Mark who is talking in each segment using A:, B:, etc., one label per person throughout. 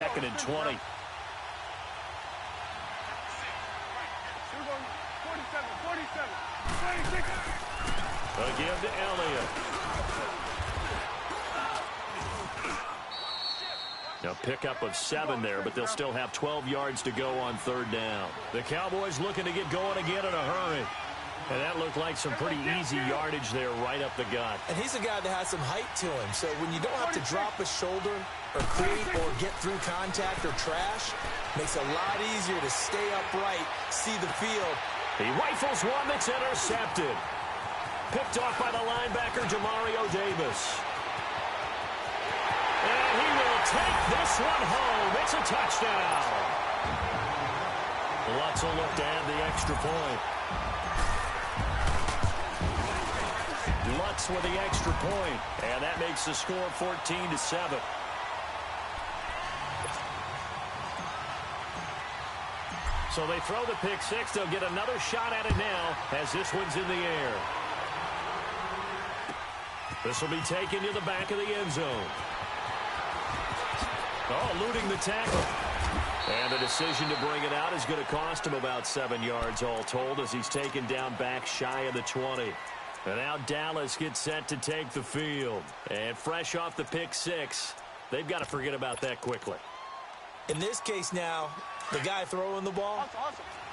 A: Second and 20. Again to Elliott. A pickup of 7 there, but they'll still have 12 yards to go on third down. The Cowboys looking to get going again in a hurry. And that looked like some pretty easy yardage there right up the gut.
B: And he's a guy that has some height to him. So when you don't have to drop a shoulder or create or get through contact or trash, makes it a lot easier to stay upright, see the field.
A: He rifles one that's intercepted. Picked off by the linebacker, Demario Davis. And he will take this one home. It's a touchdown. Lutz will look to add the extra point. Lutz with the extra point, and that makes the score 14-7. So they throw the pick six. They'll get another shot at it now as this one's in the air. This will be taken to the back of the end zone. Oh, eluding the tackle. And the decision to bring it out is going to cost him about 7 yards all told as he's taken down back shy of the 20. And now Dallas gets set to take the field. And fresh off the pick six, they've got to forget about that quickly.
B: In this case now, the guy throwing the ball,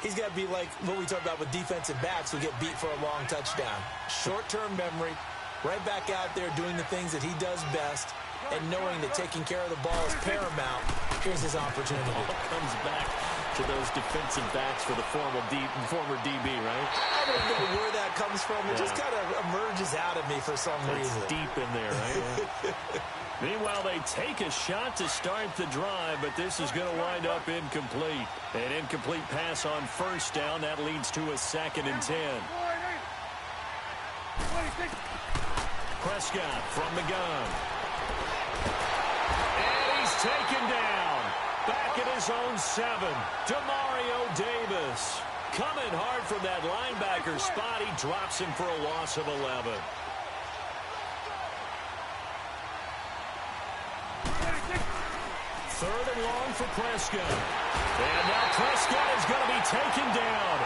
B: he's got to be like what we talked about with defensive backs who get beat for a long touchdown. Short-term memory, right back out there doing the things that he does best, and knowing that taking care of the ball is paramount. Here's his opportunity.
A: Comes back to those defensive backs for the former DB, right?
B: I don't know where that comes from. It just kind of emerges out of me for some reason.
A: It's deep in there, right? Meanwhile, they take a shot to start the drive, but this is going to wind up incomplete. An incomplete pass on first down. That leads to a 2nd and 10. Prescott from the gun. And he's taken down. Back at his own 7. Demario Davis. Coming hard from that linebacker spot. He drops him for a loss of 11. Third and long for Prescott. And now Prescott is going to be taken down.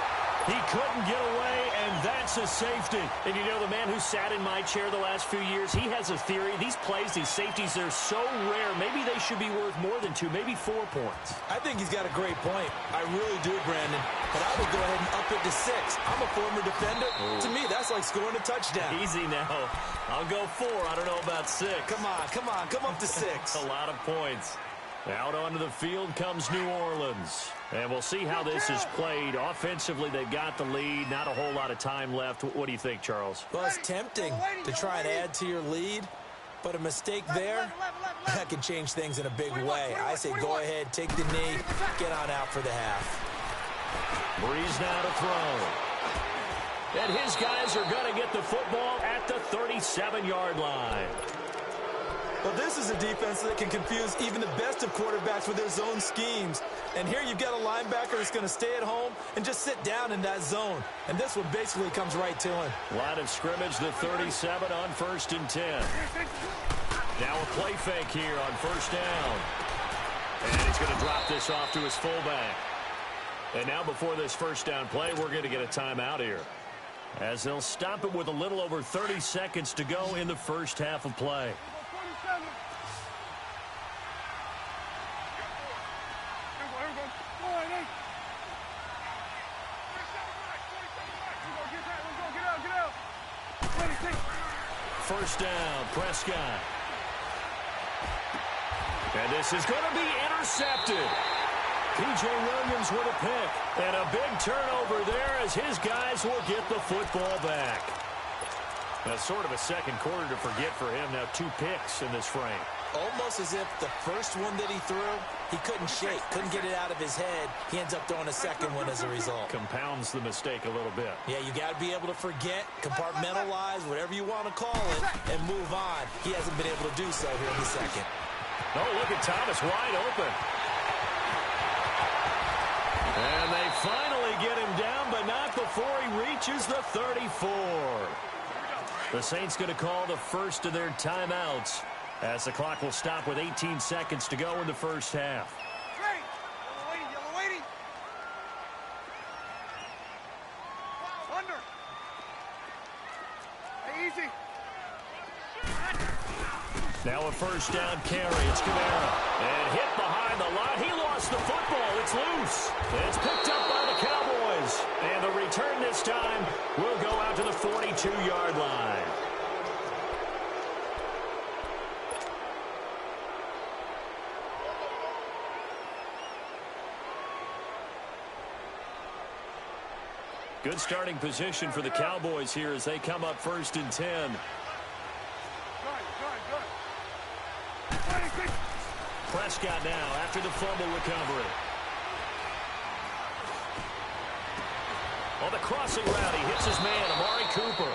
A: He couldn't get away, and that's a safety. And you know, the man who sat in my chair the last few years, he has a theory. These plays, these safeties, they're so rare. Maybe they should be worth more than 2, maybe 4 points.
B: I think he's got a great point. I really do, Brandon. But I would go ahead and up it to 6. I'm a former defender. Ooh. To me, that's like scoring a touchdown.
A: Easy now. I'll go 4. I don't know about 6.
B: Come on. Come up to 6.
A: A lot of points. Out onto the field comes New Orleans. And we'll see how this is played. Offensively, they've got the lead. Not a whole lot of time left. What do you think, Charles?
B: Well, it's tempting to try and add to your lead. But a mistake there, that can change things in a big way. I say go ahead, take the knee, get on out for the half.
A: Breeze now to throw. And his guys are going to get the football at the 37-yard line.
B: Well, this is a defense that can confuse even the best of quarterbacks with their zone schemes. And here you've got a linebacker that's going to stay at home and just sit down in that zone. And this one basically comes right to him.
A: Line of scrimmage, the 37 on 1st and 10. Now a play fake here on first down. And he's going to drop this off to his fullback. And now before this first down play, we're going to get a timeout here, as they'll stop it with a little over 30 seconds to go in the first half of play. First down, Prescott. And this is going to be intercepted. P.J. Williams with a pick. And a big turnover there as his guys will get the football back. That's sort of a second quarter to forget for him. Now 2 picks in this frame.
B: Almost as if the first one that he threw, he couldn't shake, couldn't get it out of his head. He ends up throwing a second one as a result.
A: Compounds the mistake a little bit.
B: Yeah, you got to be able to forget, compartmentalize, whatever you want to call it, and move on. He hasn't been able to do so here in the second.
A: Oh, look at Thomas wide open. And they finally get him down, but not before he reaches the 34. The Saints going to call the first of their timeouts. As the clock will stop with 18 seconds to go in the first half.
C: Yellow waiting. Under. Hey, easy.
A: Now a first down carry. It's Kamara. And hit behind the line. He lost the football. It's loose. It's picked up by the Cowboys. And the return this time will go out to the 42-yard line. Good starting position for the Cowboys here as they come up 1st and 10. Prescott now after the fumble recovery. On the crossing route, he hits his man, Amari Cooper.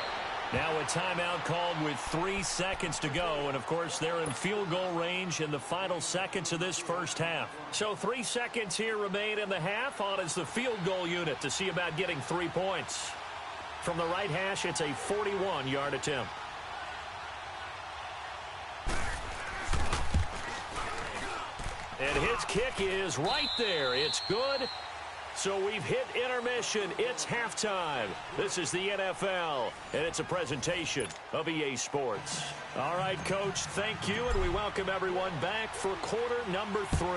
A: Now a timeout called with 3 seconds to go. And, of course, they're in field goal range in the final seconds of this first half. So 3 seconds here remain in the half. On is the field goal unit to see about getting 3 points. From the right hash, it's a 41-yard attempt. And his kick is right there. It's good. So we've hit intermission. It's halftime. This is the NFL, and it's a presentation of EA Sports. All right, Coach, thank you, and we welcome everyone back for quarter number 3.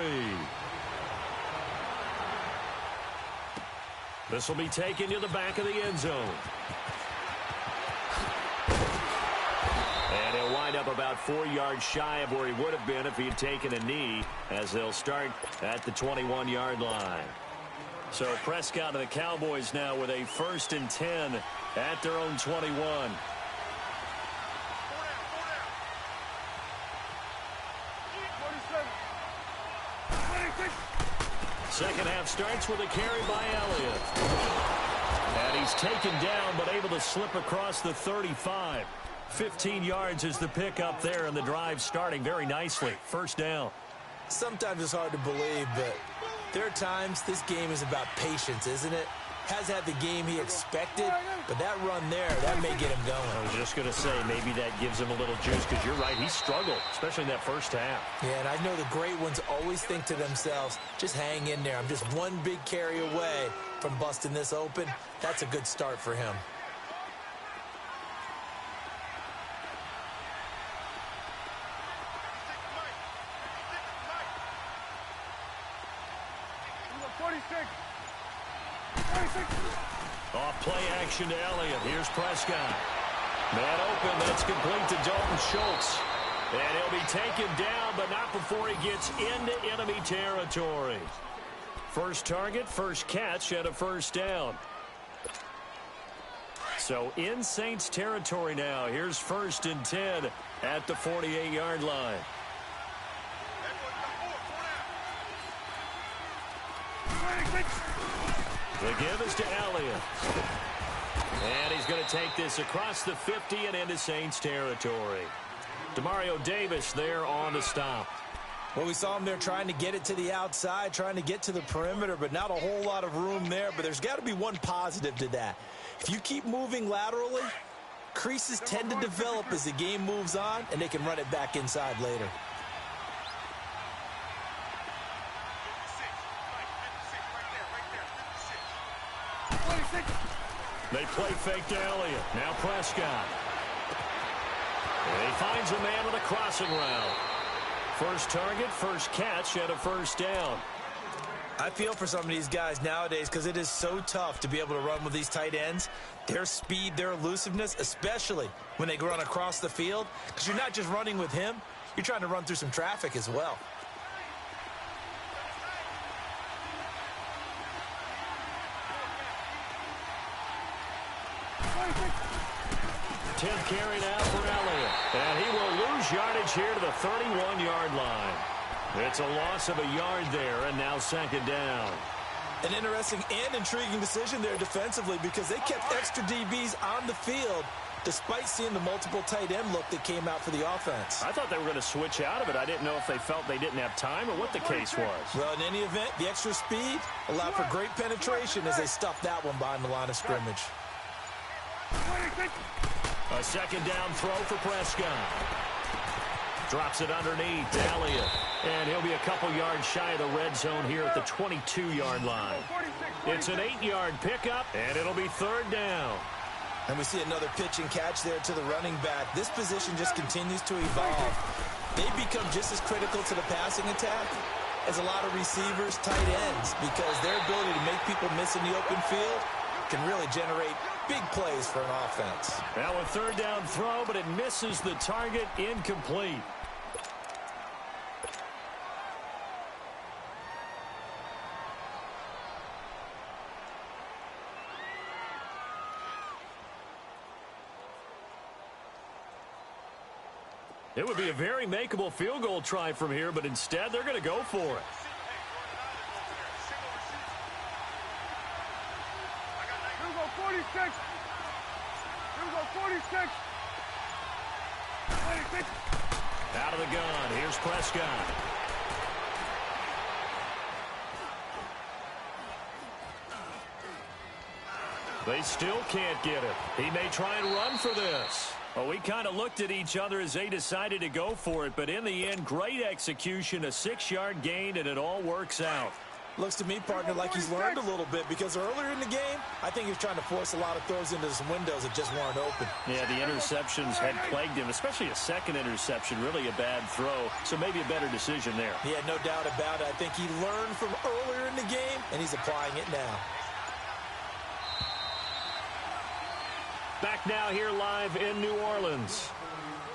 A: This will be taken to the back of the end zone. And he'll wind up about 4 yards shy of where he would have been if he had taken a knee, as they'll start at the 21-yard line. So Prescott and the Cowboys now with a 1st and 10 at their own 21. Second half starts with a carry by Elliott. And he's taken down but able to slip across the 35. 15 yards is the pickup there, and the drive starting very nicely. First down.
B: Sometimes it's hard to believe, but there are times this game is about patience, isn't it? Has had the game he expected, but that run there, that may get him going.
A: I was just going to say, maybe that gives him a little juice, because you're right, he struggled, especially in that first half.
B: Yeah, and I know the great ones always think to themselves, just hang in there. I'm just one big carry away from busting this open. That's a good start for him.
A: Off play action to Elliott. Here's Prescott. Man open. That's complete to Dalton Schultz. And he'll be taken down, but not before he gets into enemy territory. First target, first catch, and a first down. So in Saints territory now. Here's 1st and 10 at the 48-yard line. The give is to Elliott. And he's going to take this across the 50 and into Saints territory. Demario Davis there on the stop.
B: Well, we saw him there trying to get it to the outside, trying to get to the perimeter, but not a whole lot of room there. But there's got to be one positive to that. If you keep moving laterally, creases tend to develop as the game moves on, and they can run it back inside later.
A: They play fake to Elliott. Now Prescott. And he finds a man on a crossing route. First target, first catch, and a first down.
B: I feel for some of these guys nowadays because it is so tough to be able to run with these tight ends. Their speed, their elusiveness, especially when they run across the field. Because you're not just running with him, you're trying to run through some traffic as well.
A: 10th carry now for Elliott. And he will lose yardage here to the 31-yard line. It's a loss of a yard there, and now second down.
B: An interesting and intriguing decision there defensively because they kept extra DBs on the field despite seeing the multiple tight end look that came out for the offense.
A: I thought they were going to switch out of it. I didn't know if they felt they didn't have time or what the case was.
B: Well, in any event, the extra speed allowed for great penetration as they stuffed that one behind the line of scrimmage.
A: A second down throw for Prescott. Drops it underneath. Elliott. And he'll be a couple yards shy of the red zone here at the 22-yard line. It's an 8-yard pickup, and it'll be third down.
B: And we see another pitch and catch there to the running back. This position just continues to evolve. They become just as critical to the passing attack as a lot of receivers, tight ends, because their ability to make people miss in the open field can really generate big plays for an offense.
A: Now a third down throw, but it misses the target. Incomplete. It would be a very makeable field goal try from here, but instead they're going to go for it.
C: Here we go, 46. Here we go, 46. 26.
A: Out of the gun. Here's Prescott. They still can't get it. He may try and run for this. Well, we kind of looked at each other as they decided to go for it, but in the end, great execution, a 6-yard gain, and it all works out.
B: Looks to me, partner, like he's learned a little bit, because earlier in the game, I think he was trying to force a lot of throws into some windows that just weren't open.
A: Yeah, the interceptions had plagued him, especially a second interception, really a bad throw, so maybe a better decision there.
B: Yeah, no doubt about it. I think he learned from earlier in the game, and he's applying it now.
A: Back now here live in New Orleans.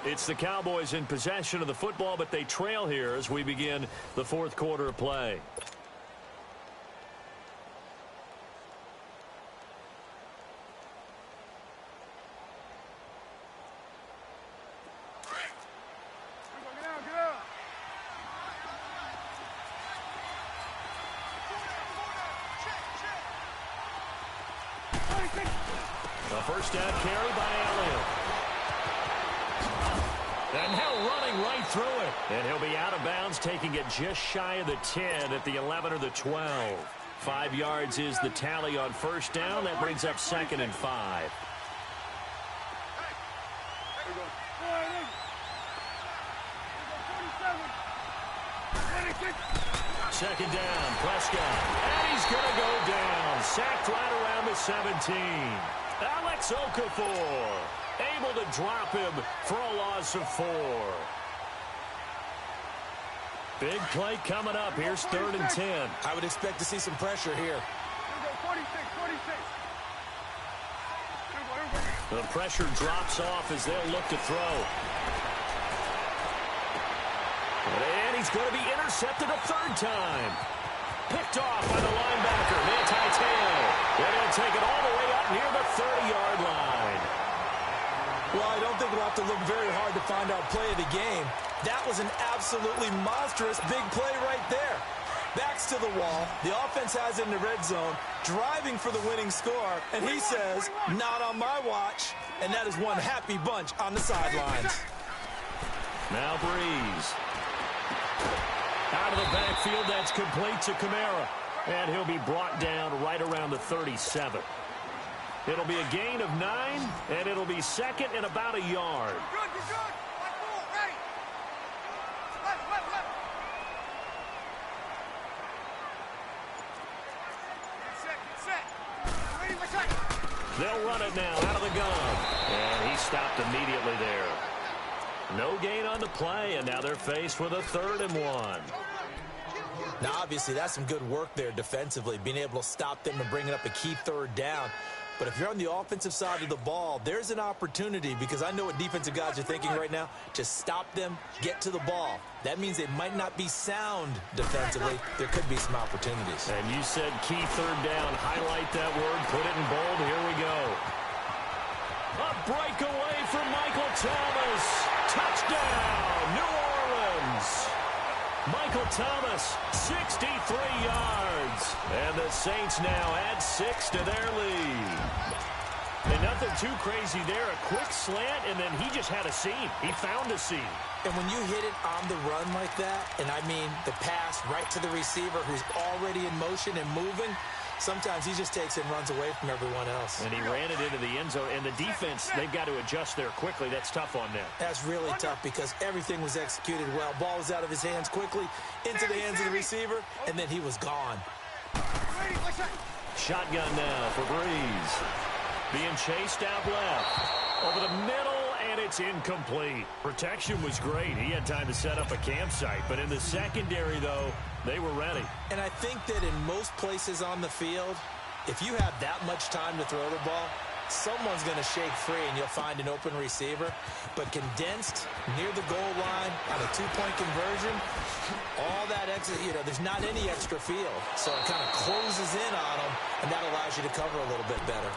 A: It's the Cowboys in possession of the football, but they trail here as we begin the fourth quarter of play. First down carry by Elliott. And now running right through it. And he'll be out of bounds, taking it just shy of the 10 at the 11 or the 12. 5 yards is the tally on first down. That brings up 2nd and 5. Second down, Prescott. And he's going to go down. Sacked right around the 17. Alex Okafor able to drop him for a loss of 4. Big play coming up. Here's 3rd and 10.
B: I would expect to see some pressure here.
A: The pressure drops off as they'll look to throw. And he's going to be intercepted a 3rd time. Picked off by the linebacker, Manti-Te'o. And he'll take it all the way up near the 30-yard line.
B: Well, I don't think we'll have to look very hard to find our play of the game. That was an absolutely monstrous big play right there. Backs to the wall. The offense has it in the red zone, driving for the winning score. And he says, not on my watch. And that is one happy bunch on the sidelines.
A: Now Breeze. Out of the backfield, that's complete to Kamara. And he'll be brought down right around the 37. It'll be a gain of 9, and it'll be 2nd and about a yard.
C: Good, you're good. Right. Left. Get set. Ready, let's go.
A: They'll run it now out of the gun. And he stopped immediately there. No gain on the play, and now they're faced with a 3rd and 1.
B: Now, obviously, that's some good work there defensively, being able to stop them and bringing up a key 3rd down. But if you're on the offensive side of the ball, there's an opportunity, because I know what defensive guys are thinking right now. Just stop them, get to the ball. That means they might not be sound defensively. There could be some opportunities.
A: And you said key 3rd down. Highlight that word. Put it in bold. Here we go. A breakaway from Michael Thomas. Touchdown, New Orleans. Michael Thomas, 63 yards. And the Saints now add 6 to their lead. And nothing too crazy there. A quick slant, and then he just had a seam. He found a seam.
B: And when you hit it on the run like that, and I mean the pass right to the receiver who's already in motion and moving, Sometimes he just takes it and runs away from everyone else.
A: And he ran it into the end zone. And the defense, they've got to adjust there quickly. That's tough on them.
B: That's really tough because everything was executed well. Ball was out of his hands quickly, into the hands of the receiver, and then he was gone.
A: Shotgun now for Breeze. Being chased out left. Over the middle, and it's incomplete. Protection was great. He had time to set up a campsite. But in the secondary, though, they were ready.
B: And I think that in most places on the field, if you have that much time to throw the ball, someone's going to shake free and you'll find an open receiver. But condensed near the goal line on a two-point conversion, all that extra, there's not any extra field. So it kind of closes in on them, and that allows you to cover a little bit better.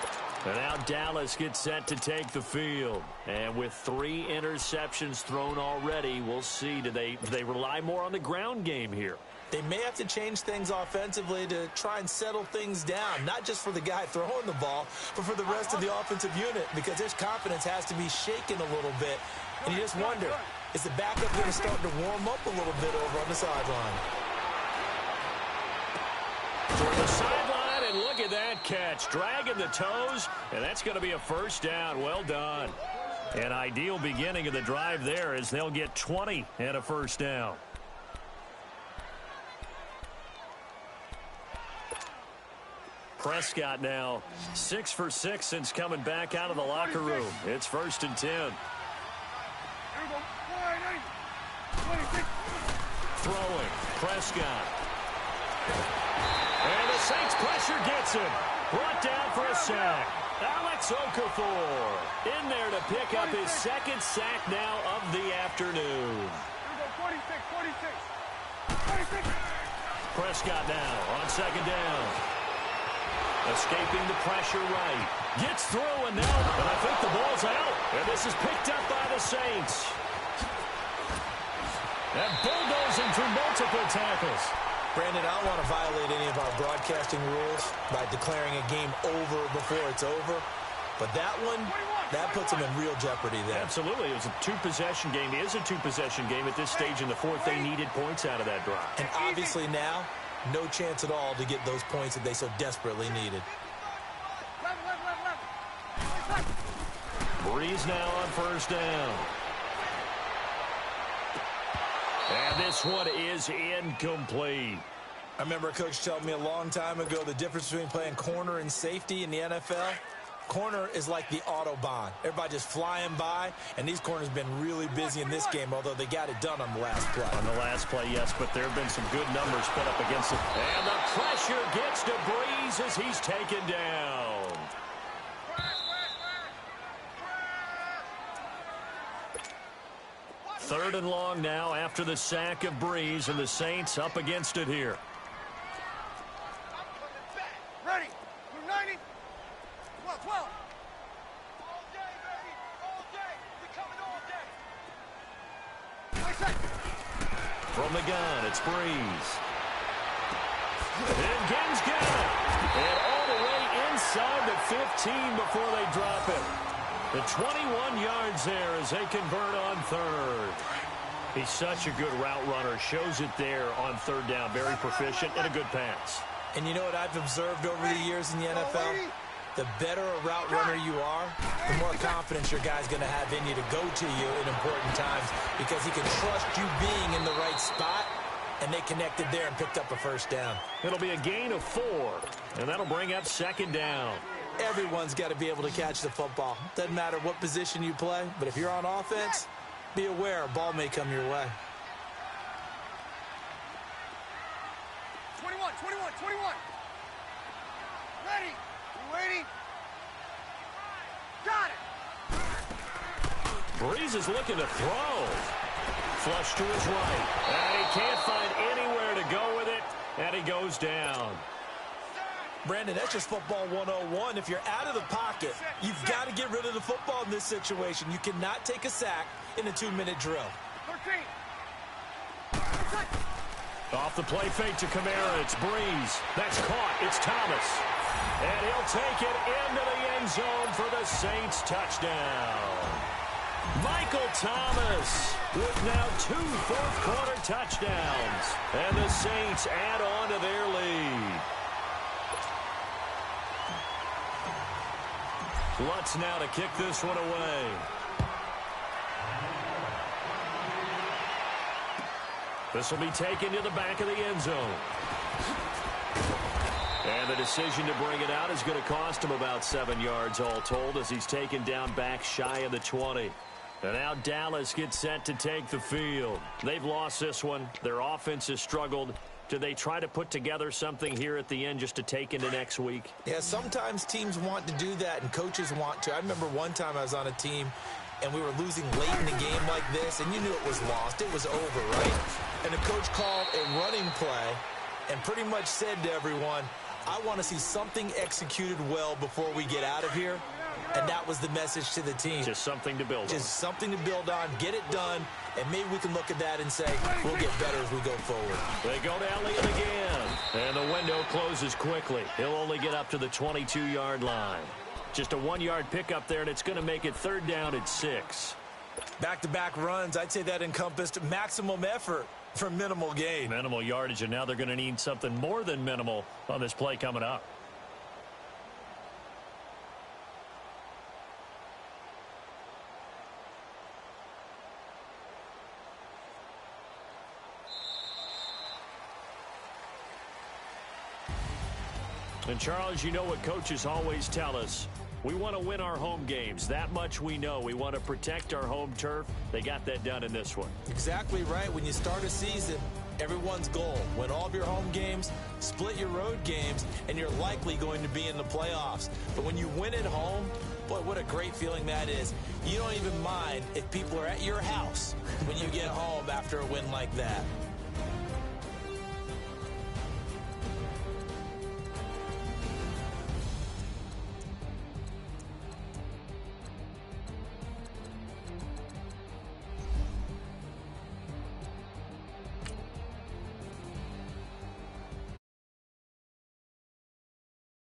A: And now Dallas gets set to take the field. And with 3 interceptions thrown already, we'll see. Do they rely more on the ground game here?
B: They may have to change things offensively to try and settle things down, not just for the guy throwing the ball, but for the rest of the offensive unit, because his confidence has to be shaken a little bit. And you just wonder, is the backup going to start to warm up a little bit over on the sideline?
A: For the sideline, and look at that catch. Dragging the toes, and that's going to be a first down. Well done. An ideal beginning of the drive there as they'll get 20 and a first down. Prescott now 6 for 6 since coming back out of the locker room. It's 1st and 10. Throwing, Prescott. And the Saints pressure gets him. Brought down for a sack. Alex Okafor in there to pick up his 2nd sack now of the afternoon. 46. Prescott now on 2nd down. Escaping the pressure right. Gets through and now, and I think the ball's out. And this is picked up by the Saints. And bulldozing through multiple tackles.
B: Brandon, I don't want to violate any of our broadcasting rules by declaring a game over before it's over. But that one, that puts them in real jeopardy there.
A: Absolutely. It was a 2-possession game. It is a 2-possession game at this stage in the 4th. They needed points out of that drive.
B: And obviously now, no chance at all to get those points that they so desperately needed.
A: Breeze now on 1st down. And this one is incomplete.
B: I remember a coach telling me a long time ago the difference between playing corner and safety in the NFL. Corner is like the Autobahn. Everybody just flying by, and these corners have been really busy in this game, although they got it done on the last play.
A: On the last play, yes, but there have been some good numbers put up against it. And the pressure gets to Breeze as he's taken down. Third and long now after the sack of Breeze, and the Saints up against it here.
C: Ready. 90. 12. All day, baby. All day. We're coming all day.
A: From the gun, it's Breeze. And Gibbs got it. And all the way inside the 15 before they drop it. The 21 yards there as they convert on 3rd. He's such a good route runner. Shows it there on 3rd down. Very proficient and a good pass.
B: And you know what I've observed over the years in the NFL? The better a route runner you are, the more confidence your guy's going to have in you to go to you in important times because he can trust you being in the right spot, and they connected there and picked up a first down.
A: It'll be a gain of 4, and that'll bring up 2nd down.
B: Everyone's got to be able to catch the football. Doesn't matter what position you play, but if you're on offense, be aware a ball may come your way.
C: 21. Ready. You waiting? Got it.
A: Breeze is looking to throw. Flush to his right. And he can't find anywhere to go with it, and he goes down.
B: Brandon, that's just football 101. If you're out of the pocket, you've got to get rid of the football in this situation. You cannot take a sack in a 2-minute drill.
C: 13.
A: Off the play fake to Kamara. It's Breeze. That's caught. It's Thomas. And he'll take it into the end zone for the Saints touchdown. Michael Thomas with now 2 fourth-quarter touchdowns. And the Saints add on to their lead. Lutz now to kick this one away. This will be taken to the back of the end zone. And the decision to bring it out is going to cost him about 7 yards all told as he's taken down back shy of the 20. And now Dallas gets set to take the field. They've lost this one. Their offense has struggled. Do they try to put together something here at the end just to take into next week?
B: Yeah, sometimes teams want to do that and coaches want to. I remember one time I was on a team and we were losing late in the game like this, and you knew it was lost. It was over, right? And the coach called a running play and pretty much said to everyone, I want to see something executed well before we get out of here. And that was the message to the team.
A: Just something to build on.
B: Just something to build on, get it done, and maybe we can look at that and say, we'll get better as we go forward.
A: They go to Elliott again. And the window closes quickly. He'll only get up to the 22-yard line. Just a 1-yard pickup there, and it's going to make it 3rd down at 6.
B: Back-to-back runs, I'd say that encompassed maximum effort for minimal gain.
A: Minimal yardage, and now they're going to need something more than minimal on this play coming up. And, Charles, you know what coaches always tell us. We want to win our home games. That much we know. We want to protect our home turf. They got that done in this one.
B: Exactly right. When you start a season, everyone's goal, win all of your home games, split your road games, and you're likely going to be in the playoffs. But when you win at home, boy, what a great feeling that is. You don't even mind if people are at your house when you get home after a win like that.